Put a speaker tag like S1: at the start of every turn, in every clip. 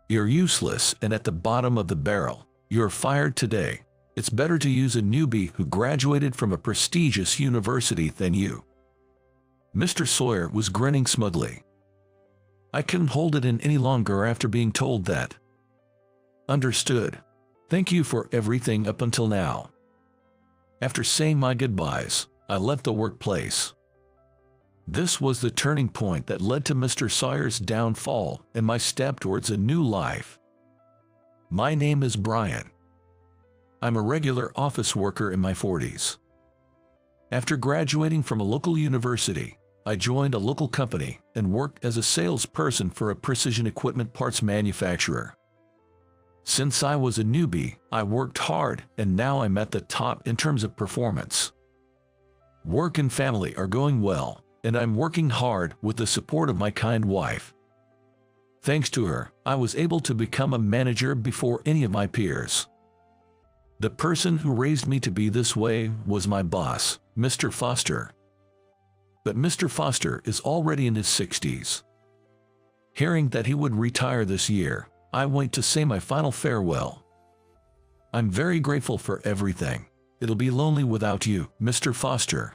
S1: You're useless and at the bottom of the barrel. You're fired today. It's better to use a newbie who graduated from a prestigious university than you." Mr. Sawyer was grinning smugly. I couldn't hold it in any longer after being told that. "Understood. Thank you for everything up until now." After saying my goodbyes, I left the workplace. This was the turning point that led to Mr. Sawyer's downfall and my step towards a new life. My name is Brian. I'm a regular office worker in my 40s. After graduating from a local university, I joined a local company and worked as a salesperson for a precision equipment parts manufacturer. Since I was a newbie, I worked hard and now I'm at the top in terms of performance. Work and family are going well, and I'm working hard with the support of my kind wife. Thanks to her, I was able to become a manager before any of my peers. The person who raised me to be this way was my boss, Mr. Foster. But Mr. Foster is already in his 60s. Hearing that he would retire this year, I went to say my final farewell. I'm very grateful for everything. It'll be lonely without you, Mr. Foster.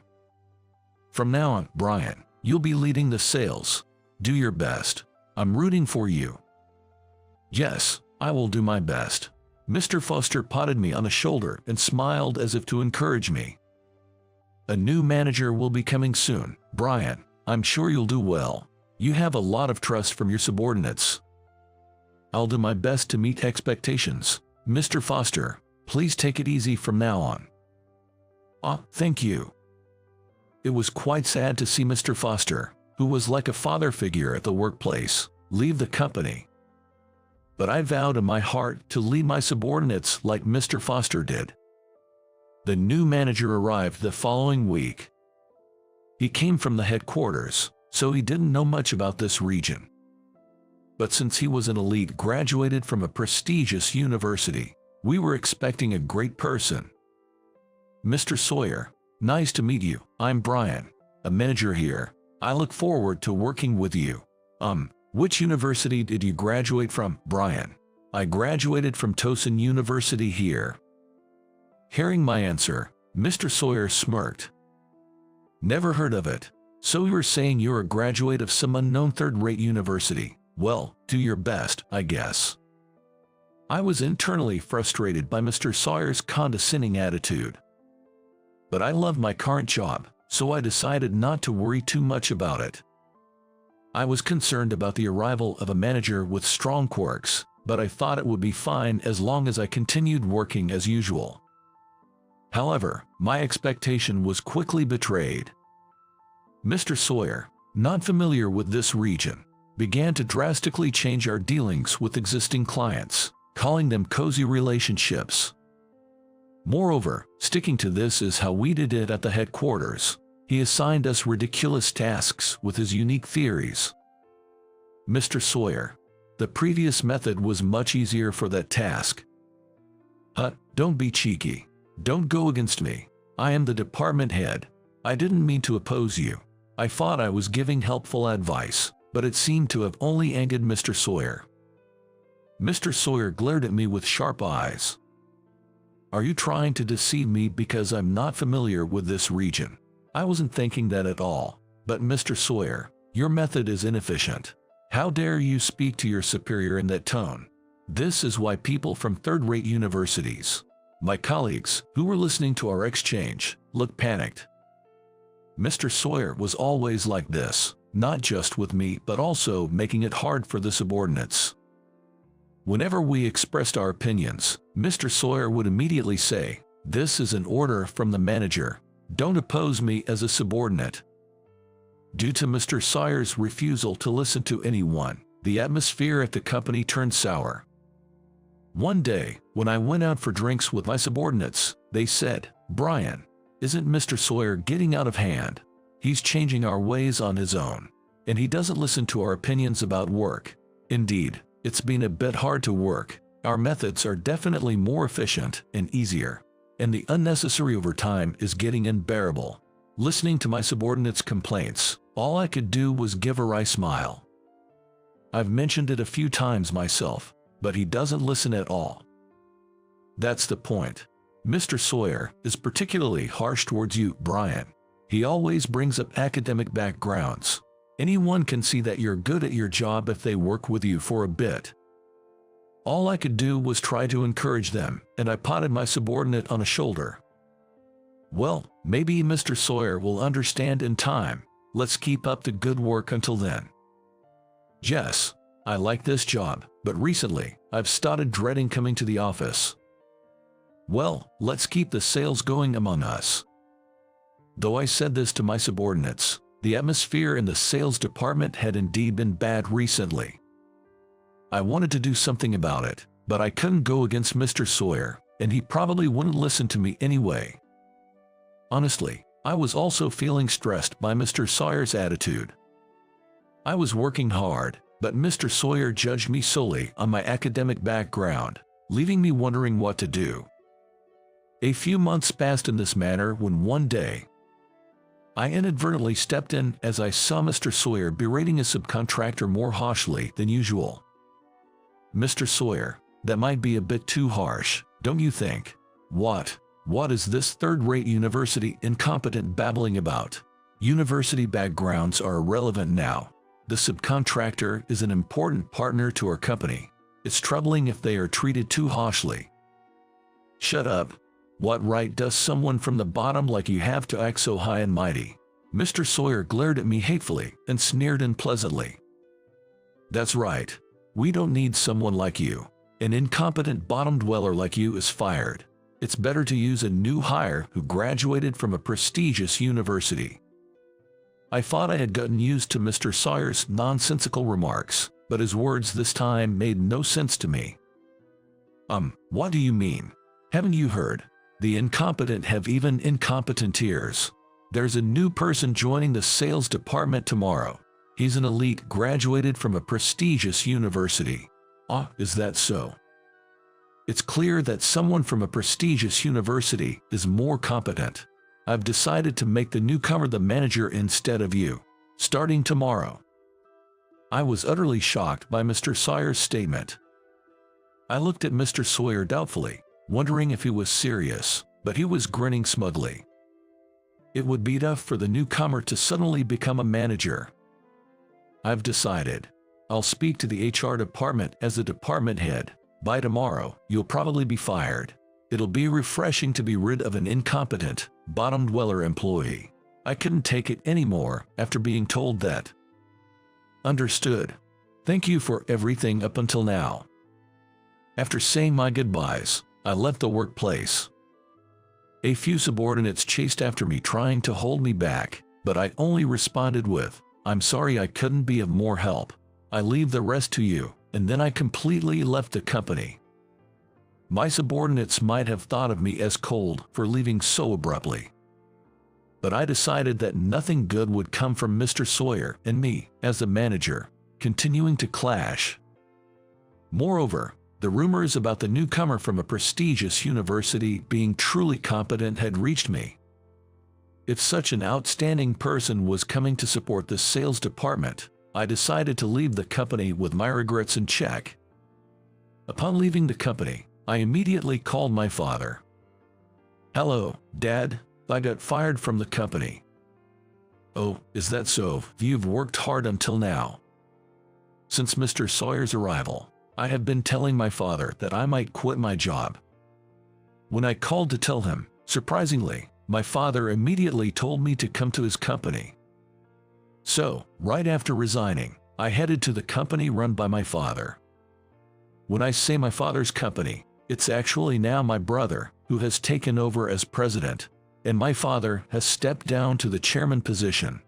S1: From now on, Brian, you'll be leading the sales. Do your best. I'm rooting for you. Yes, I will do my best. Mr. Foster patted me on the shoulder and smiled as if to encourage me. A new manager will be coming soon, Brian. I'm sure you'll do well. You have a lot of trust from your subordinates. I'll do my best to meet expectations. Mr. Foster, please take it easy from now on. Thank you. It was quite sad to see Mr. Foster, who was like a father figure at the workplace, leave the company. But I vowed in my heart to lead my subordinates like Mr. Foster did. The new manager arrived the following week. He came from the headquarters, so he didn't know much about this region. But since he was an elite graduated from a prestigious university, we were expecting a great person. Mr. Sawyer, nice to meet you. I'm Brian, a manager here. I look forward to working with you. Which university did you graduate from, Brian? I graduated from Towson University here. Hearing my answer, Mr. Sawyer smirked. Never heard of it. So you were saying you're a graduate of some unknown third-rate university. Well, do your best, I guess. I was internally frustrated by Mr. Sawyer's condescending attitude. But I love my current job, so I decided not to worry too much about it. I was concerned about the arrival of a manager with strong quirks, but I thought it would be fine as long as I continued working as usual. However, my expectation was quickly betrayed. Mr. Sawyer, not familiar with this region, began to drastically change our dealings with existing clients, calling them cozy relationships. Moreover, sticking to this is how we did it at the headquarters. He assigned us ridiculous tasks with his unique theories. Mr. Sawyer, the previous method was much easier for that task. Don't be cheeky. Don't go against me. I am the department head. I didn't mean to oppose you. I thought I was giving helpful advice, but it seemed to have only angered Mr. Sawyer. Mr. Sawyer glared at me with sharp eyes. Are you trying to deceive me because I'm not familiar with this region? I wasn't thinking that at all. But Mr. Sawyer, your method is inefficient. How dare you speak to your superior in that tone? This is why people from third-rate universities, my colleagues who were listening to our exchange, looked panicked. Mr. Sawyer was always like this, not just with me but also making it hard for the subordinates. Whenever we expressed our opinions, Mr. Sawyer would immediately say, "This is an order from the manager. Don't oppose me as a subordinate." Due to Mr. Sawyer's refusal to listen to anyone, the atmosphere at the company turned sour. One day, when I went out for drinks with my subordinates, they said, "Brian, isn't Mr. Sawyer getting out of hand? He's changing our ways on his own, and he doesn't listen to our opinions about work. Indeed, it's been a bit hard to work. Our methods are definitely more efficient and easier, and the unnecessary overtime is getting unbearable." Listening to my subordinates' complaints, all I could do was give a wry smile. I've mentioned it a few times myself, but he doesn't listen at all. That's the point. Mr. Sawyer is particularly harsh towards you, Brian. He always brings up academic backgrounds. Anyone can see that you're good at your job if they work with you for a bit. All I could do was try to encourage them, and I patted my subordinate on the shoulder. Well, maybe Mr. Sawyer will understand in time. Let's keep up the good work until then. Jess, I like this job, but recently, I've started dreading coming to the office. Well, let's keep the sales going among us. Though I said this to my subordinates, the atmosphere in the sales department had indeed been bad recently. I wanted to do something about it, but I couldn't go against Mr. Sawyer, and he probably wouldn't listen to me anyway. Honestly, I was also feeling stressed by Mr. Sawyer's attitude. I was working hard, but Mr. Sawyer judged me solely on my academic background, leaving me wondering what to do. A few months passed in this manner when one day, I inadvertently stepped in as I saw Mr. Sawyer berating a subcontractor more harshly than usual. Mr. Sawyer, that might be a bit too harsh, don't you think? What is this third-rate university incompetent babbling about? University backgrounds are irrelevant now. The subcontractor is an important partner to our company. It's troubling if they are treated too harshly. Shut up. What right does someone from the bottom like you have to act so high and mighty? Mr. Sawyer glared at me hatefully and sneered unpleasantly. That's right. We don't need someone like you. An incompetent bottom dweller like you is fired. It's better to use a new hire who graduated from a prestigious university. I thought I had gotten used to Mr. Sawyer's nonsensical remarks, but his words this time made no sense to me. What do you mean? Haven't you heard? The incompetent have even incompetent ears. There's a new person joining the sales department tomorrow. He's an elite graduated from a prestigious university. Is that so? It's clear that someone from a prestigious university is more competent. I've decided to make the newcomer the manager instead of you, starting tomorrow. I was utterly shocked by Mr. Sawyer's statement. I looked at Mr. Sawyer doubtfully, wondering if he was serious, but he was grinning smugly. It would be tough for the newcomer to suddenly become a manager. I've decided. I'll speak to the HR department as the department head. By tomorrow, you'll probably be fired. It'll be refreshing to be rid of an incompetent, bottom-dweller employee. I couldn't take it anymore after being told that. Understood. Thank you for everything up until now. After saying my goodbyes, I left the workplace. A few subordinates chased after me trying to hold me back, but I only responded with, "I'm sorry I couldn't be of more help. I leave the rest to you," and then I completely left the company. My subordinates might have thought of me as cold for leaving so abruptly. But I decided that nothing good would come from Mr. Sawyer and me, as the manager, continuing to clash. Moreover, the rumors about the newcomer from a prestigious university being truly competent had reached me. If such an outstanding person was coming to support the sales department, I decided to leave the company with my regrets in check. Upon leaving the company, I immediately called my father. "Hello, Dad. I got fired from the company." "Oh, is that so? You've worked hard until now." Since Mr. Sawyer's arrival, I have been telling my father that I might quit my job. When I called to tell him, surprisingly, my father immediately told me to come to his company. So, right after resigning, I headed to the company run by my father. When I say my father's company, it's actually now my brother who has taken over as president, and my father has stepped down to the chairman position.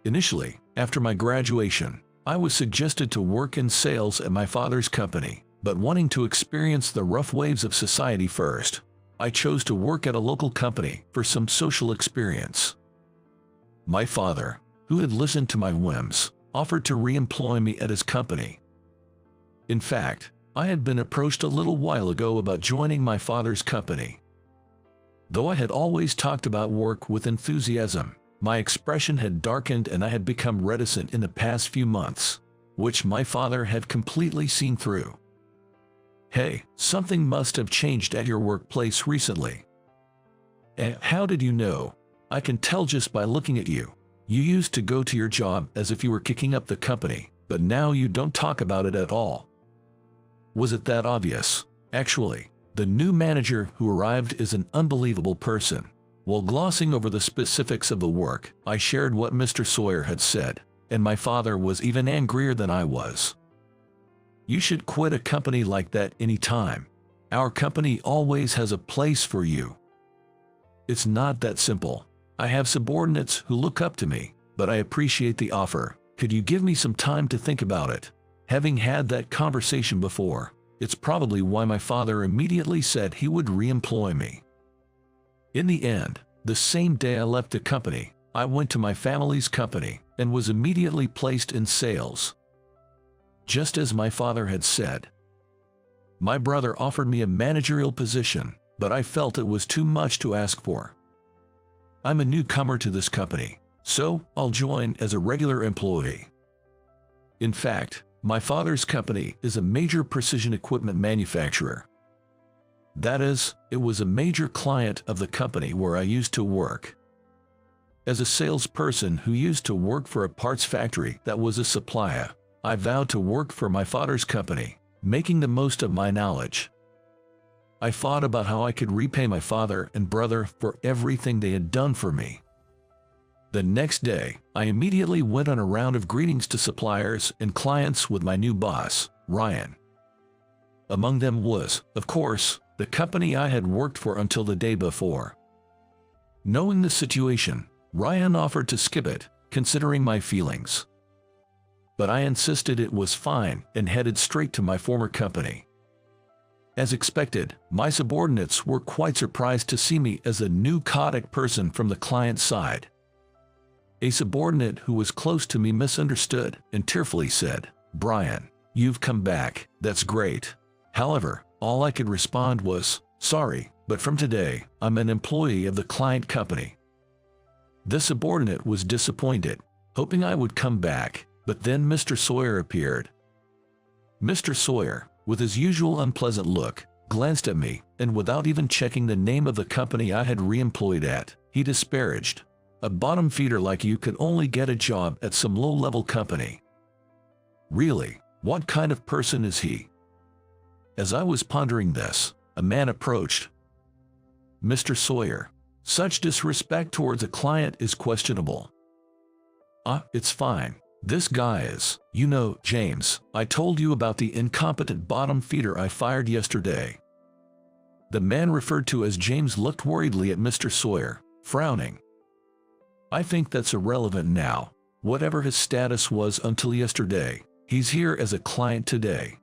S1: Initially, after my graduation, I was suggested to work in sales at my father's company, but wanting to experience the rough waves of society first, I chose to work at a local company for some social experience. My father, who had listened to my whims, offered to re-employ me at his company. In fact, I had been approached a little while ago about joining my father's company. Though I had always talked about work with enthusiasm, my expression had darkened and I had become reticent in the past few months, which my father had completely seen through. Hey, something must have changed at your workplace recently. How did you know? I can tell just by looking at you. You used to go to your job as if you were kicking up the company, but now you don't talk about it at all. Was it that obvious? Actually, the new manager who arrived is an unbelievable person. While glossing over the specifics of the work, I shared what Mr. Sawyer had said, and my father was even angrier than I was. You should quit a company like that anytime. Our company always has a place for you. It's not that simple. I have subordinates who look up to me, but I appreciate the offer. Could you give me some time to think about it? Having had that conversation before, it's probably why my father immediately said he would re-employ me. In the end, the same day I left the company, I went to my family's company and was immediately placed in sales. Just as my father had said. My brother offered me a managerial position, but I felt it was too much to ask for. I'm a newcomer to this company, so I'll join as a regular employee. In fact, my father's company is a major precision equipment manufacturer. That is, it was a major client of the company where I used to work. As a salesperson who used to work for a parts factory that was a supplier, I vowed to work for my father's company, making the most of my knowledge. I thought about how I could repay my father and brother for everything they had done for me. The next day, I immediately went on a round of greetings to suppliers and clients with my new boss, Ryan. Among them was, of course, the company I had worked for until the day before. Knowing the situation, Ryan offered to skip it, considering my feelings. But I insisted it was fine and headed straight to my former company. As expected, my subordinates were quite surprised to see me as a new Kodak person from the client side. A subordinate who was close to me misunderstood and tearfully said, "Brian, you've come back, that's great." However, all I could respond was, "Sorry, but from today, I'm an employee of the client company." The subordinate was disappointed, hoping I would come back, but then Mr. Sawyer appeared. Mr. Sawyer, with his usual unpleasant look, glanced at me, and without even checking the name of the company I had re-employed at, he disparaged. "A bottom feeder like you could only get a job at some low-level company. Really, what kind of person is he?" As I was pondering this, a man approached. "Mr. Sawyer, such disrespect towards a client is questionable." It's fine. This guy is, you know, James. I told you about the incompetent bottom feeder I fired yesterday." The man referred to as James looked worriedly at Mr. Sawyer, frowning. "I think that's irrelevant now. Whatever his status was until yesterday, he's here as a client today."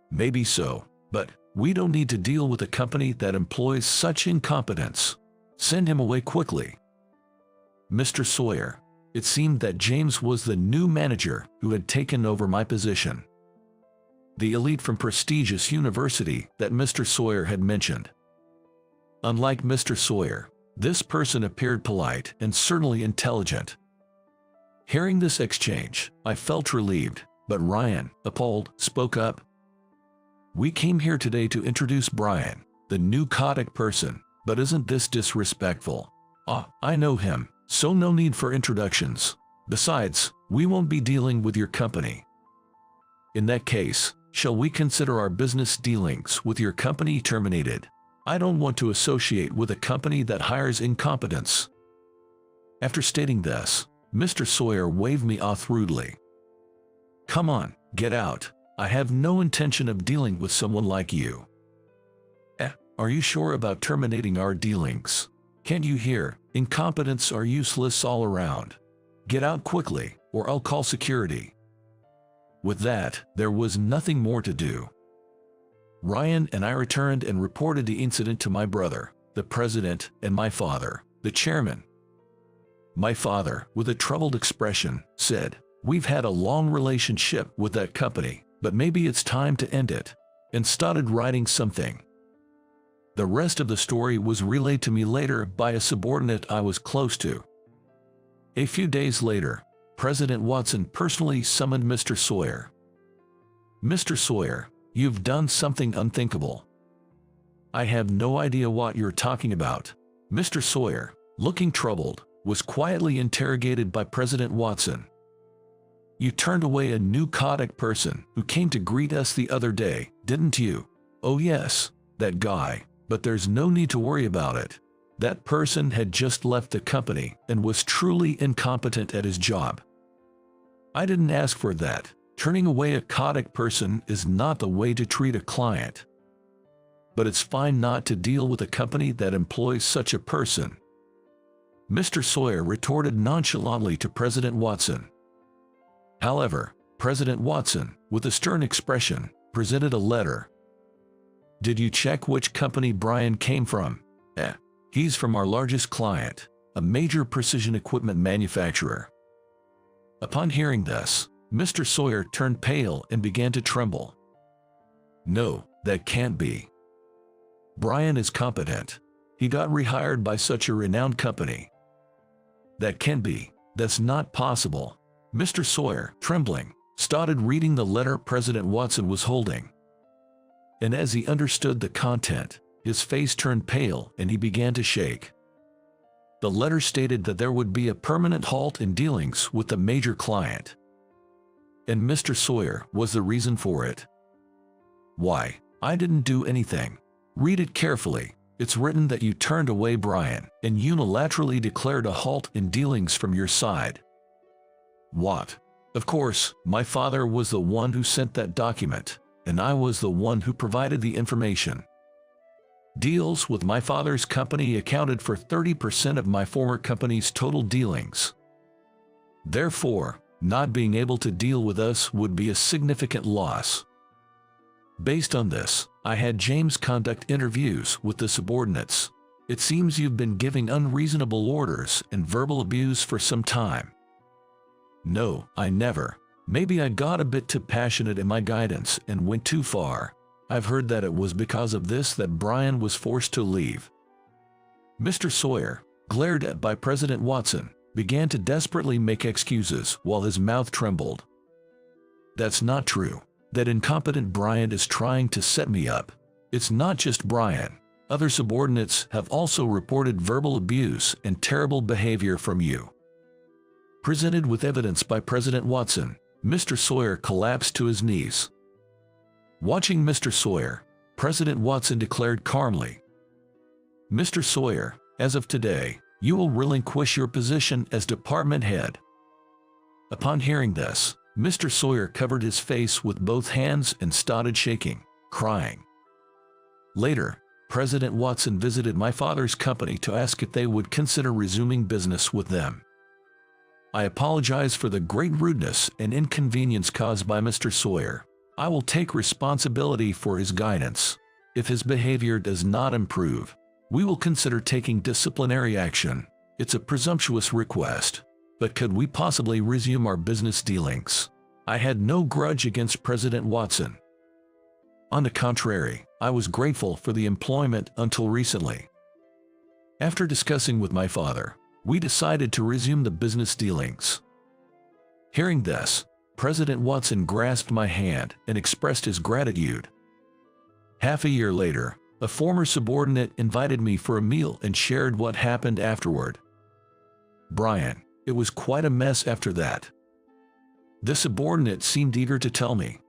S1: "Maybe so, but we don't need to deal with a company that employs such incompetence. Send him away quickly." Mr. Sawyer. It seemed that James was the new manager who had taken over my position. The elite from prestigious university that Mr. Sawyer had mentioned. Unlike Mr. Sawyer, this person appeared polite and certainly intelligent. Hearing this exchange, I felt relieved, but Ryan, appalled, spoke up. "We came here today to introduce Brian, the new Kodak person, but isn't this disrespectful?" "I know him, so no need for introductions. Besides, we won't be dealing with your company." "In that case, shall we consider our business dealings with your company terminated? I don't want to associate with a company that hires incompetence." After stating this, Mr. Sawyer waved me off rudely. "Come on, get out. I have no intention of dealing with someone like you." Are you sure about terminating our dealings? Can't you hear? Incompetents are useless all around. Get out quickly, or I'll call security." With that, there was nothing more to do. Ryan and I returned and reported the incident to my brother, the president, and my father, the chairman. My father, with a troubled expression, said, "We've had a long relationship with that company, but maybe it's time to end it," and started writing something. The rest of the story was relayed to me later by a subordinate I was close to. A few days later, President Watson personally summoned Mr. Sawyer. "Mr. Sawyer, You've done something unthinkable." "I have no idea what you're talking about." Mr. Sawyer, looking troubled, was quietly interrogated by President Watson. "You turned away a new Kodak person who came to greet us the other day, didn't you?" "Oh yes, that guy, but there's no need to worry about it. That person had just left the company and was truly incompetent at his job. I didn't ask for that. Turning away a Kodak person is not the way to treat a client. But it's fine not to deal with a company that employs such a person." Mr. Sawyer retorted nonchalantly to President Watson. However, President Watson, with a stern expression, presented a letter. "Did you check which company Brian came from?" He's from our largest client, a major precision equipment manufacturer." Upon hearing this, Mr. Sawyer turned pale and began to tremble. "No, that can't be. Brian is competent. He got rehired by such a renowned company. That can't be. That's not possible." Mr. Sawyer, trembling, started reading the letter President Watson was holding. And as he understood the content, his face turned pale and he began to shake. The letter stated that there would be a permanent halt in dealings with the major client. And Mr. Sawyer was the reason for it. "Why, I didn't do anything. Read it carefully. It's written that you turned away Brian and unilaterally declared a halt in dealings from your side." "What? Of course, my father was the one who sent that document, and I was the one who provided the information. Deals with my father's company accounted for 30% of my former company's total dealings. Therefore, not being able to deal with us would be a significant loss. Based on this, I had James conduct interviews with the subordinates. It seems you've been giving unreasonable orders and verbal abuse for some time." "No, I never. Maybe I got a bit too passionate in my guidance and went too far. I've heard that it was because of this that Brian was forced to leave." Mr. Sawyer, glared at by President Watson, began to desperately make excuses while his mouth trembled. "That's not true. That incompetent Brian is trying to set me up. It's not just Brian. Other subordinates have also reported verbal abuse and terrible behavior from you." Presented with evidence by President Watson, Mr. Sawyer collapsed to his knees. Watching Mr. Sawyer, President Watson declared calmly, "Mr. Sawyer, as of today, you will relinquish your position as department head." Upon hearing this, Mr. Sawyer covered his face with both hands and started shaking, crying. Later, President Watson visited my father's company to ask if they would consider resuming business with them. "I apologize for the great rudeness and inconvenience caused by Mr. Sawyer. I will take responsibility for his guidance. If his behavior does not improve, we will consider taking disciplinary action. It's a presumptuous request, but could we possibly resume our business dealings?" I had no grudge against President Watson. On the contrary, I was grateful for the employment until recently. After discussing with my father, we decided to resume the business dealings. Hearing this, President Watson grasped my hand and expressed his gratitude. Half a year later, a former subordinate invited me for a meal and shared what happened afterward. "Brian, it was quite a mess after that." The subordinate seemed eager to tell me.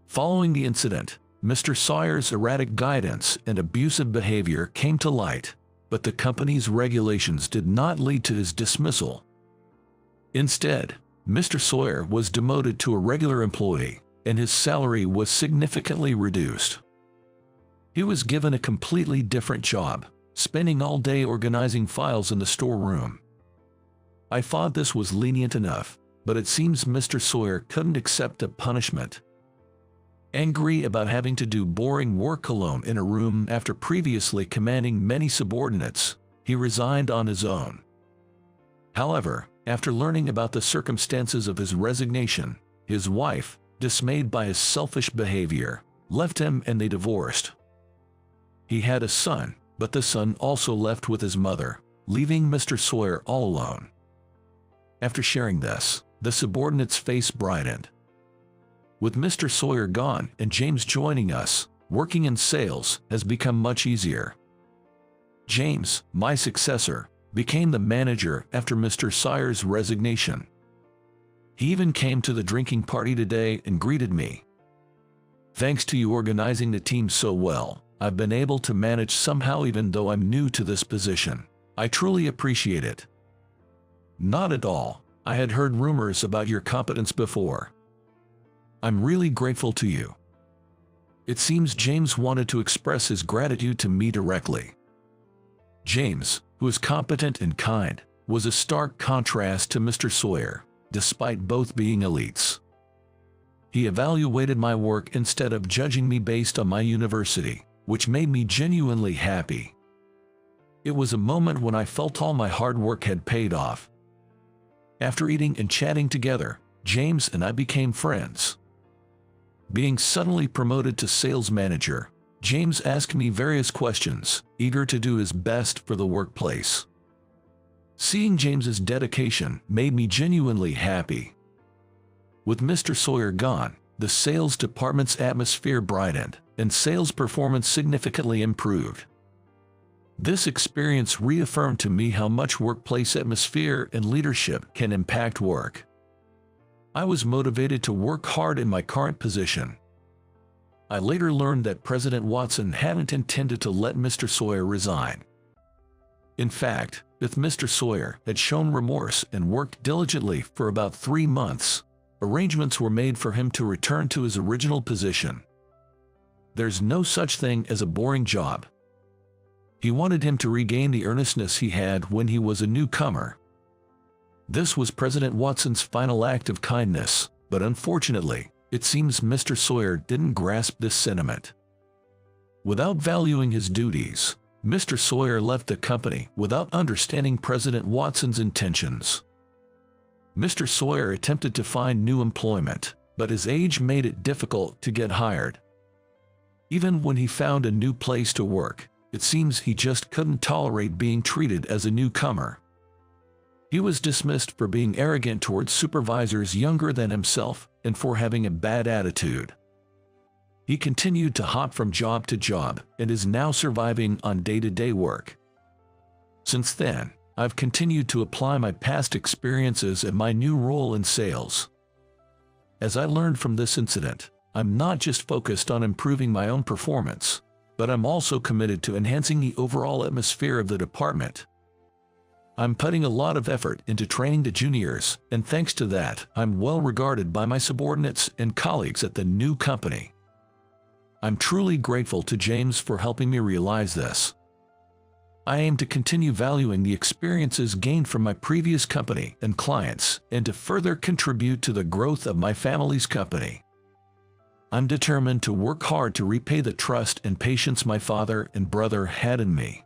S1: Following the incident, Mr. Sawyer's erratic guidance and abusive behavior came to light, but the company's regulations did not lead to his dismissal. Instead, Mr. Sawyer was demoted to a regular employee, and his salary was significantly reduced. He was given a completely different job, spending all day organizing files in the storeroom. I thought this was lenient enough, but it seems Mr. Sawyer couldn't accept a punishment. Angry about having to do boring work alone in a room after previously commanding many subordinates, he resigned on his own. However, after learning about the circumstances of his resignation, his wife, dismayed by his selfish behavior, left him and they divorced. He had a son, but the son also left with his mother, leaving Mr. Sawyer all alone. After sharing this, the subordinate's face brightened. With Mr. Sawyer gone and James joining us, working in sales has become much easier. James, my successor, became the manager after Mr. Sawyer's resignation. He even came to the drinking party today and greeted me. Thanks to you organizing the team so well, I've been able to manage somehow even though I'm new to this position. I truly appreciate it. Not at all. I had heard rumors about your competence before. I'm really grateful to you. It seems James wanted to express his gratitude to me directly. James, who is competent and kind, was a stark contrast to Mr. Sawyer, despite both being elites. He evaluated my work instead of judging me based on my university, which made me genuinely happy. It was a moment when I felt all my hard work had paid off. After eating and chatting together, James and I became friends. Being suddenly promoted to sales manager, James asked me various questions, eager to do his best for the workplace. Seeing James's dedication made me genuinely happy. With Mr. Sawyer gone, the sales department's atmosphere brightened, and sales performance significantly improved. This experience reaffirmed to me how much workplace atmosphere and leadership can impact work. I was motivated to work hard in my current position. I later learned that President Watson hadn't intended to let Mr. Sawyer resign. In fact, if Mr. Sawyer had shown remorse and worked diligently for about 3 months, arrangements were made for him to return to his original position. There's no such thing as a boring job. He wanted him to regain the earnestness he had when he was a newcomer. This was President Watson's final act of kindness, but unfortunately, it seems Mr. Sawyer didn't grasp this sentiment. Without valuing his duties, Mr. Sawyer left the company without understanding President Watson's intentions. Mr. Sawyer attempted to find new employment, but his age made it difficult to get hired. Even when he found a new place to work, it seems he just couldn't tolerate being treated as a newcomer. He was dismissed for being arrogant towards supervisors younger than himself and for having a bad attitude. He continued to hop from job to job and is now surviving on day-to-day work. Since then, I've continued to apply my past experiences and my new role in sales. As I learned from this incident, I'm not just focused on improving my own performance, but I'm also committed to enhancing the overall atmosphere of the department. I'm putting a lot of effort into training the juniors, and thanks to that, I'm well regarded by my subordinates and colleagues at the new company. I'm truly grateful to James for helping me realize this. I aim to continue valuing the experiences gained from my previous company and clients, and to further contribute to the growth of my family's company. I'm determined to work hard to repay the trust and patience my father and brother had in me.